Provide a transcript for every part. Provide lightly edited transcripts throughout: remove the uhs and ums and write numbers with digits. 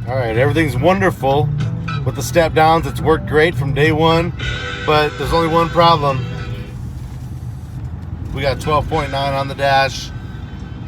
All right, everything's wonderful with the step downs. It's worked great from day one, but there's only one problem. We got 12.9 on the dash,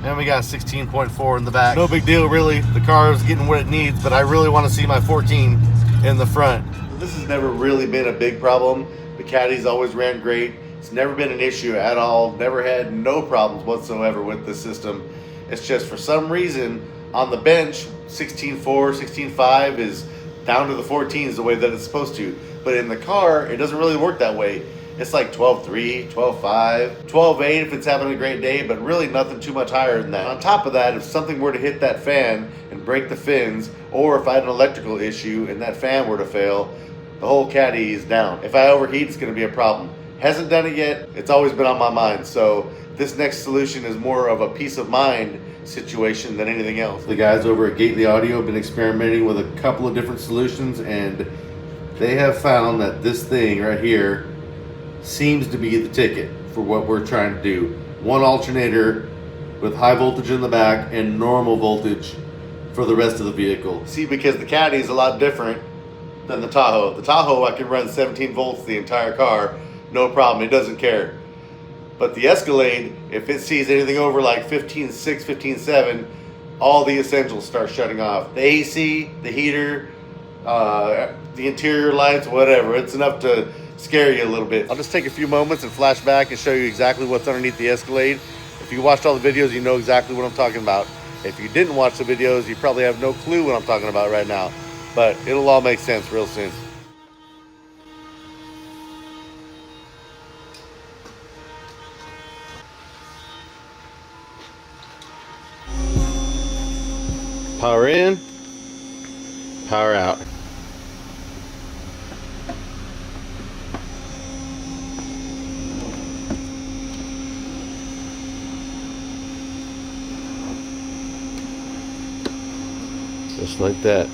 and we got 16.4 in the back. No big deal, really. The car is getting what it needs, but I really want to see my 14 in the front. This has never really been a big problem. The Caddy's always ran great. It's never been an issue at all. Never had no problems whatsoever with the system. It's just for some reason on the bench, 16.4, 16.5 is down to the 14s the way that it's supposed to. But in the car, it doesn't really work that way. It's like 12.3, 12.5, 12.8 if it's having a great day, but really nothing too much higher than that. On top of that, if something were to hit that fan and break the fins, or if I had an electrical issue and that fan were to fail, the whole Caddy is down. If I overheat, it's gonna be a problem. Hasn't done it yet. It's always been on my mind. So this next solution is more of a peace of mind situation than anything else. The guys over at Gately Audio have been experimenting with a couple of different solutions, and they have found that this thing right here seems to be the ticket for what we're trying to do. One alternator with high voltage in the back and normal voltage for the rest of the vehicle. See, because the Caddy is a lot different than the Tahoe. The Tahoe, I can run 17 volts the entire car, no problem, it doesn't care. But the Escalade, if it sees anything over like 15.6, 15.7, all the essentials start shutting off. The AC, the heater, the interior lights, whatever. It's enough to scare you a little bit. I'll just take a few moments and flash back and show you exactly what's underneath the Escalade. If you watched all the videos, you know exactly what I'm talking about. If you didn't watch the videos, you probably have no clue what I'm talking about right now. But it'll all make sense real soon. Power in, power out. Just like that.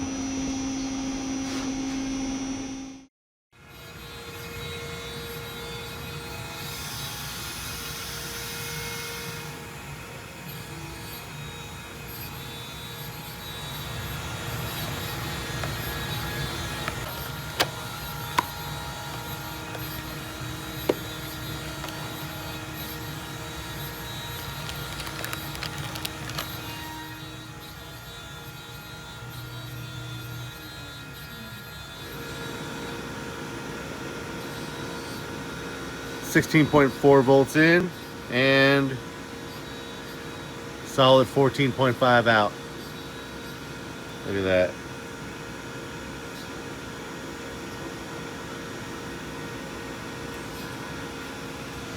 .4 volts in and solid 14.5 out. Look at that.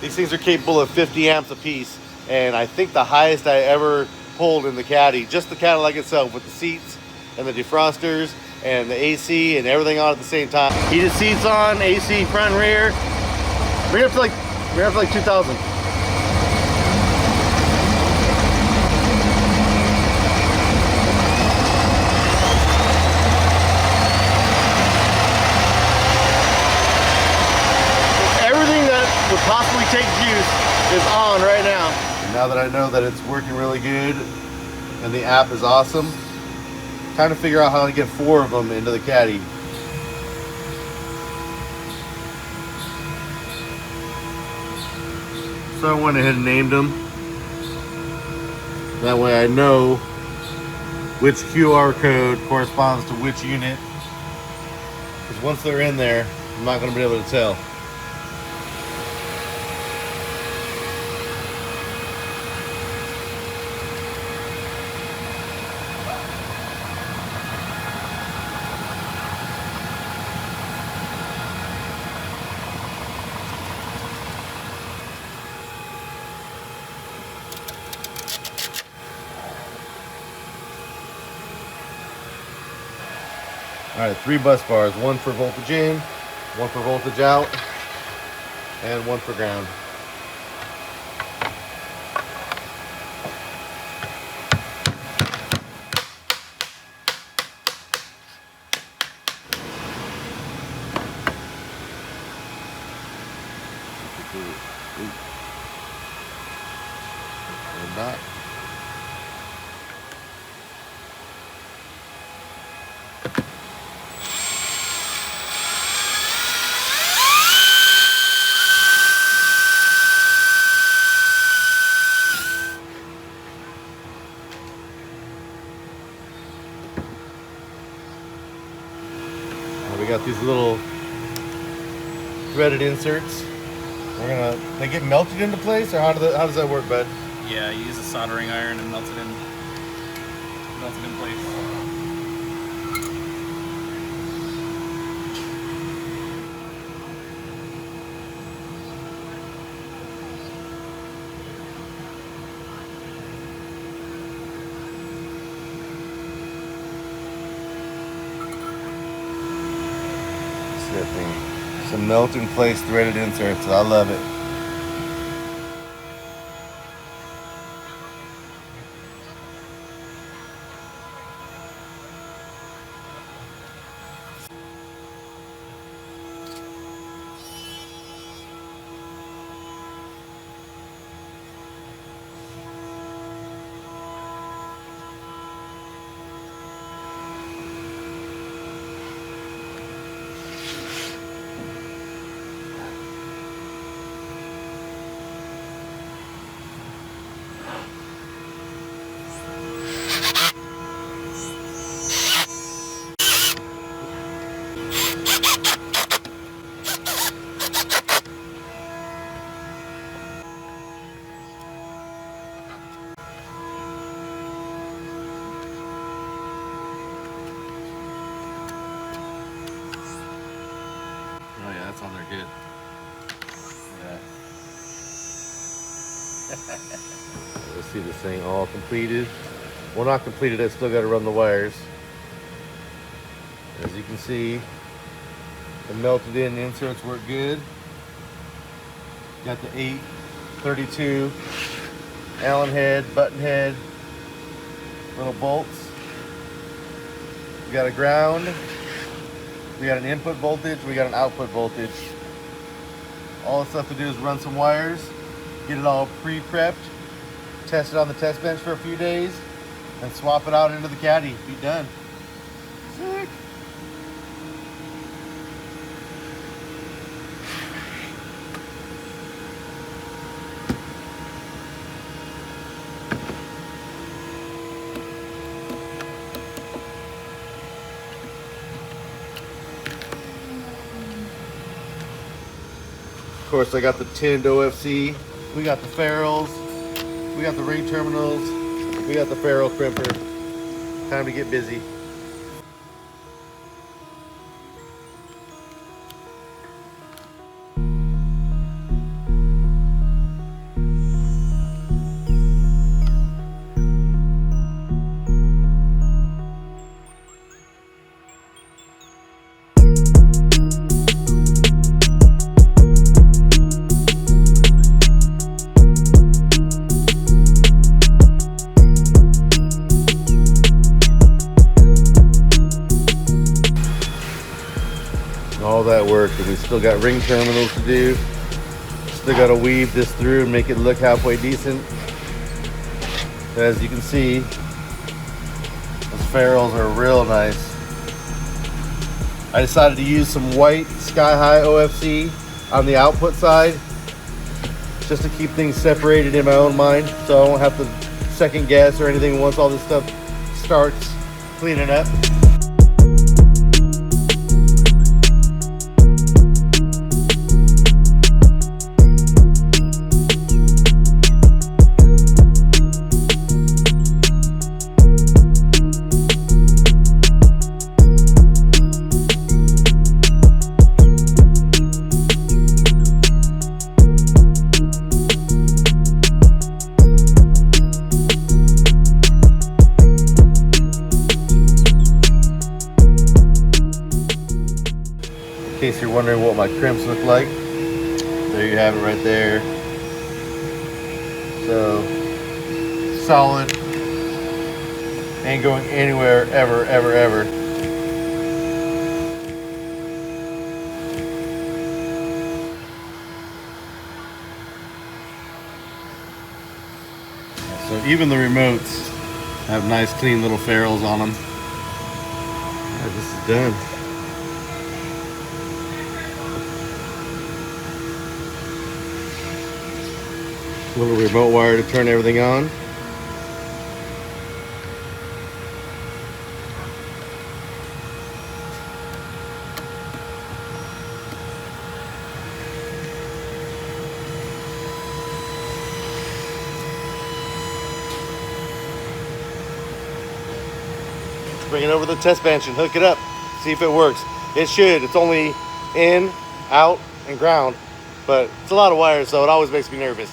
These things are capable of 50 amps a piece, and I think the highest I ever pulled in the Caddy, just the Cadillac itself, with the seats and the defrosters and the AC and everything on at the same time. Heated seats on, AC front and rear. We're up to like 2,000. Everything that would possibly take juice is on right now. And now that I know that it's working really good and the app is awesome, trying to figure out how to get 4 of them into the Caddy. So I went ahead and named them. That way I know which QR code corresponds to which unit. Because once they're in there, I'm not going to be able to tell. All right, 3 bus bars, 1 for voltage in, 1 for voltage out, and 1 for ground. Or not. We got these little threaded inserts. They get melted into place, or how does that work, bud? Yeah, you use a soldering iron and melt it in place. That thing. Some melt in place threaded inserts. I love it. Oh yeah, that's on there good. Yeah. Let's see this thing all completed. Well, not completed, I still got to run the wires. As you can see, the melted in inserts work good. Got the 832 Allen head, button head, little bolts. We got a ground. We got an input voltage, we got an output voltage. All that's left to do is run some wires, get it all pre-prepped, test it on the test bench for a few days, and swap it out into the Caddy. Be done. Sick. Of course, I got the tinned OFC. We got the ferrules. We got the ring terminals. We got the ferrule crimper. Time to get busy. All that work, and we still got ring terminals to do. Still got to weave this through and make it look halfway decent. As you can see, those ferrules are real nice. I decided to use some white Skyhigh OFC on the output side, just to keep things separated in my own mind, so I won't have to second guess or anything once all this stuff starts cleaning up. In case you're wondering what my crimps look like, there you have it right there. So solid, ain't going anywhere ever, ever, ever. So even the remotes have nice clean little ferrules on them. This is done. A little remote wire to turn everything on. Bring it over to the test bench and hook it up. See if it works. It should. It's only in, out, and ground. But it's a lot of wires, so it always makes me nervous.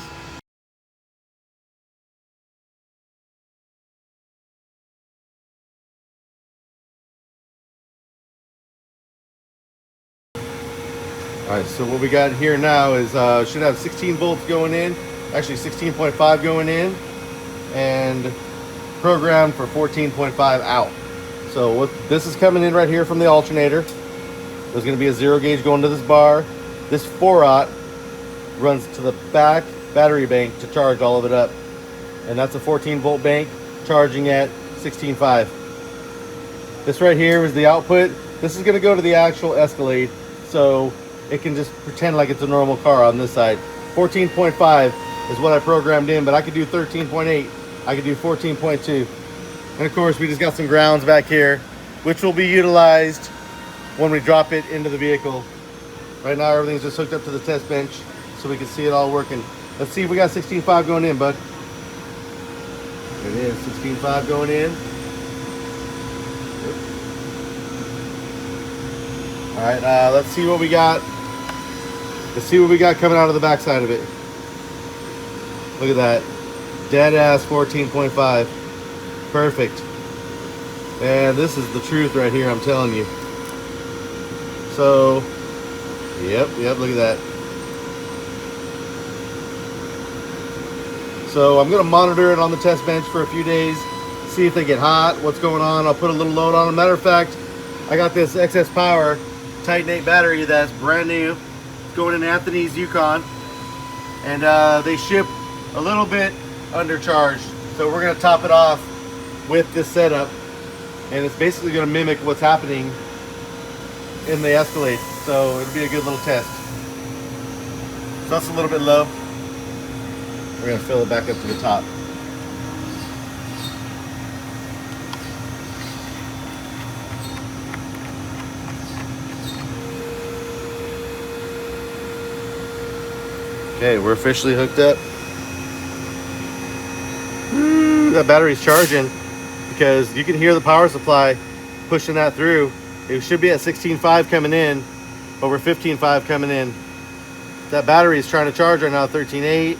Alright, so what we got here now is should have 16 volts going in. Actually 16.5 going in. And programmed for 14.5 out. So what this is coming in right here from the alternator. There's going to be a 0 gauge going to this bar. This 4-aught runs to the back battery bank to charge all of it up. And that's a 14 volt bank charging at 16.5. This right here is the output. This is going to go to the actual Escalade. So it can just pretend like it's a normal car on this side. 14.5 is what I programmed in, but I could do 13.8. I could do 14.2. And of course, we just got some grounds back here, which will be utilized when we drop it into the vehicle. Right now, everything's just hooked up to the test bench so we can see it all working. Let's see if we got 16.5 going in, bud. There it is, 16.5 going in. All right, let's see what we got. Let's see what we got coming out of the backside of it. Look at that. Dead ass 14.5. Perfect. And this is the truth right here, I'm telling you. So, yep, look at that. So I'm gonna monitor it on the test bench for a few days, see if they get hot, what's going on. I'll put a little load on them. Matter of fact, I got this excess power Titan 8 battery that's brand new. It's going in Anthony's Yukon. And they ship a little bit undercharged. So we're gonna top it off with this setup. And it's basically gonna mimic what's happening in the Escalade. So it'll be a good little test. So that's a little bit low. We're gonna fill it back up to the top. Okay, we're officially hooked up. That battery's charging because you can hear the power supply pushing that through. It should be at 16.5 coming in, but we're 15.5 coming in. That battery is trying to charge right now, 13.8,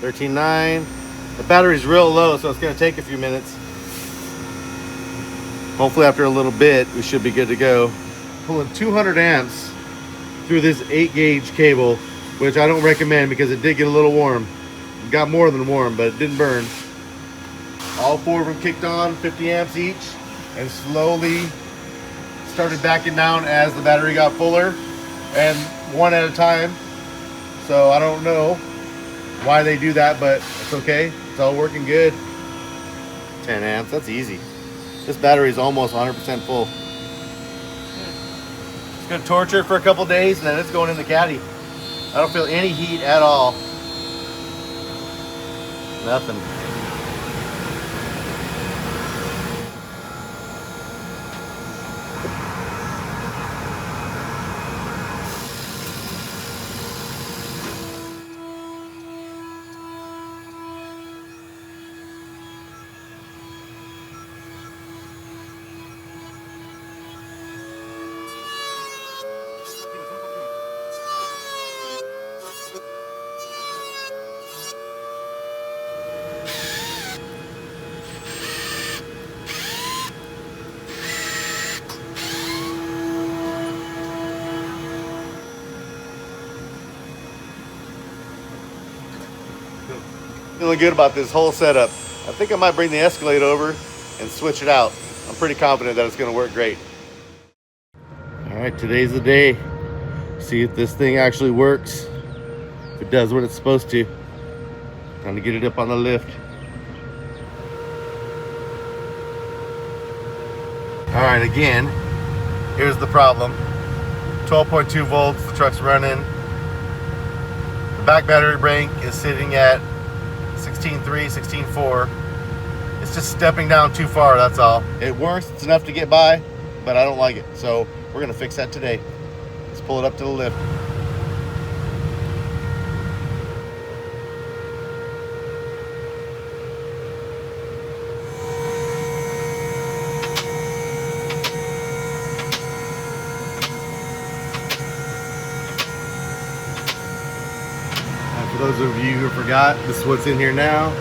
13.9. The battery's real low, so it's gonna take a few minutes. Hopefully after a little bit, we should be good to go. Pulling 200 amps through this 8 gauge cable, which I don't recommend because it did get a little warm. It got more than warm, but it didn't burn. All 4 of them kicked on, 50 amps each, and slowly started backing down as the battery got fuller, and one at a time. So I don't know why they do that, but it's okay. It's all working good. 10 amps, that's easy. This battery is almost 100% full. It's gonna torture it for a couple days, and then it's going in the caddy. I don't feel any heat at all. Nothing. Feeling good about this whole setup. I think I might bring the Escalade over and switch it out. I'm pretty confident that it's going to work great. All right, today's the day. See if this thing actually works. If it does what it's supposed to. Time to get it up on the lift. All right, again, Here's the problem. 12.2 volts, the truck's running. The back battery bank is sitting at 16.3, 16.4. It's just stepping down too far, that's all. It works, it's enough to get by, but I don't like it. So we're gonna fix that today. Let's pull it up to the lift. For those of you who forgot, this is what's in here now.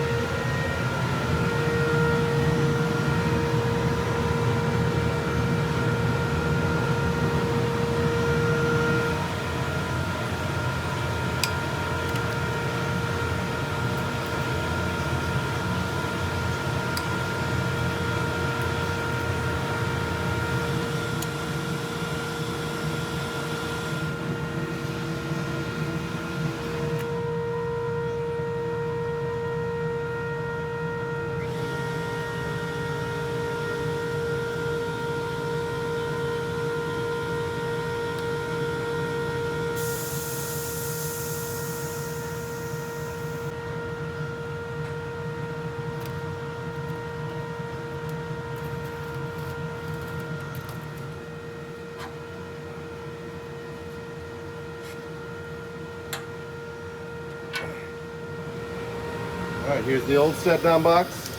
All right, here's the old step down box.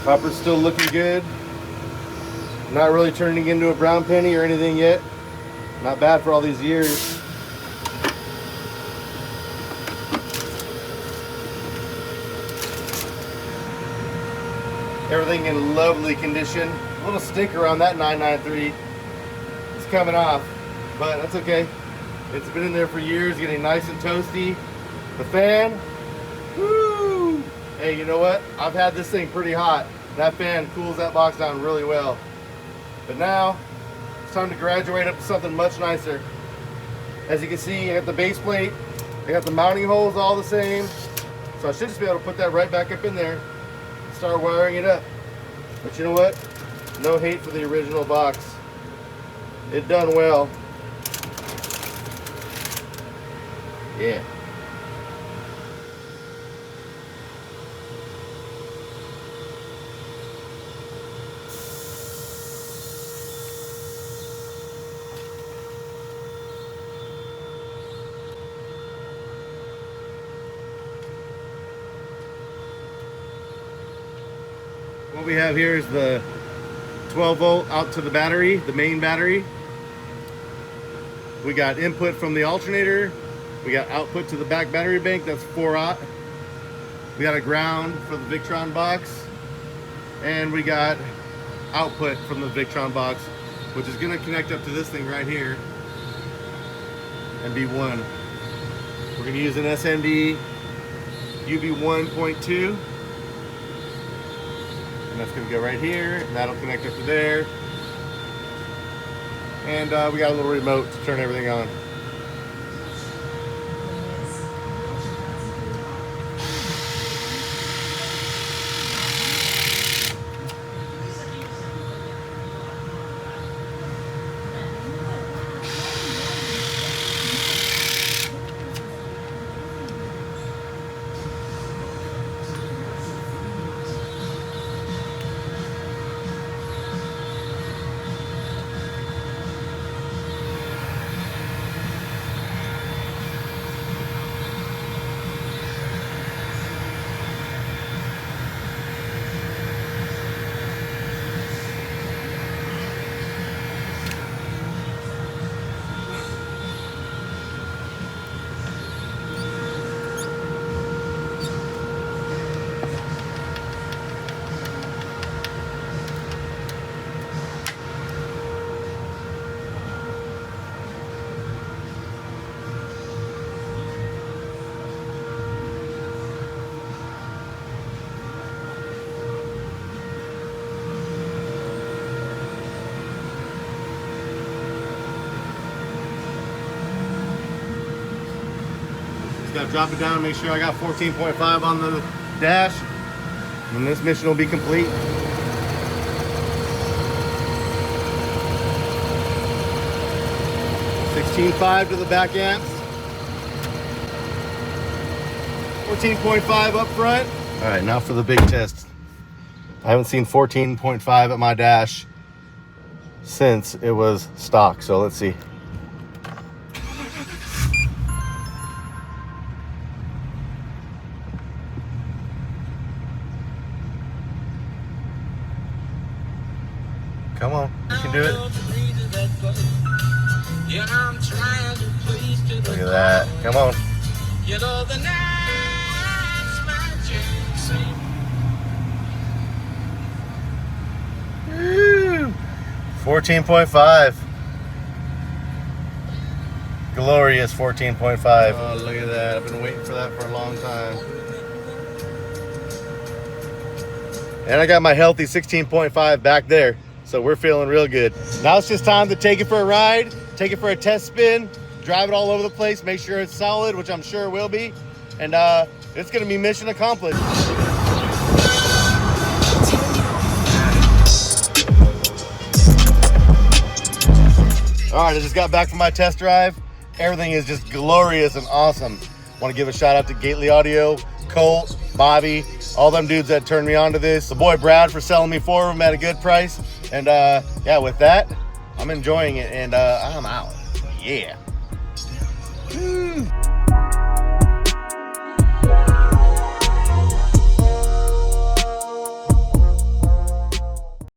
Copper's still looking good. Not really turning into a brown penny or anything yet. Not bad for all these years. Everything in lovely condition. A little stinker on that 993. It's coming off, but that's okay. It's been in there for years, getting nice and toasty. The fan, woo! Hey, you know what? I've had this thing pretty hot. That fan cools that box down really well. But now, it's time to graduate up to something much nicer. As you can see, I got the base plate. I got the mounting holes all the same. So I should just be able to put that right back up in there and start wiring it up. But you know what? No hate for the original box. It done well. Yeah. What we have here is the 12 volt out to the battery, the main battery. We got input from the alternator. We got output to the back battery bank, that's 4-aught. We got a ground for the Victron box. And we got output from the Victron box, which is gonna connect up to this thing right here and be one. We're gonna use an SMD UB1.2. And that's gonna go right here, and that'll connect up to there. And we got a little remote to turn everything on. Gotta drop it down, make sure I got 14.5 on the dash, and this mission will be complete. 16.5 to the back amps. 14.5 up front. All right, now for the big test. I haven't seen 14.5 at my dash since it was stock, so let's see. Come on, you can do it. Look at that. Come on. 14.5. Glorious 14.5. Oh, look at that. I've been waiting for that for a long time. And I got my healthy 16.5 back there. So we're feeling real good. Now it's just time to take it for a ride, take it for a test spin, drive it all over the place, make sure it's solid, which I'm sure it will be. And it's gonna be mission accomplished. All right, I just got back from my test drive. Everything is just glorious and awesome. Want to give a shout out to Gately Audio, Colt, Bobby, all them dudes that turned me on to this. The boy Brad for selling me 4 of them at a good price. And yeah, with that, I'm enjoying it and I'm out. Yeah. Woo.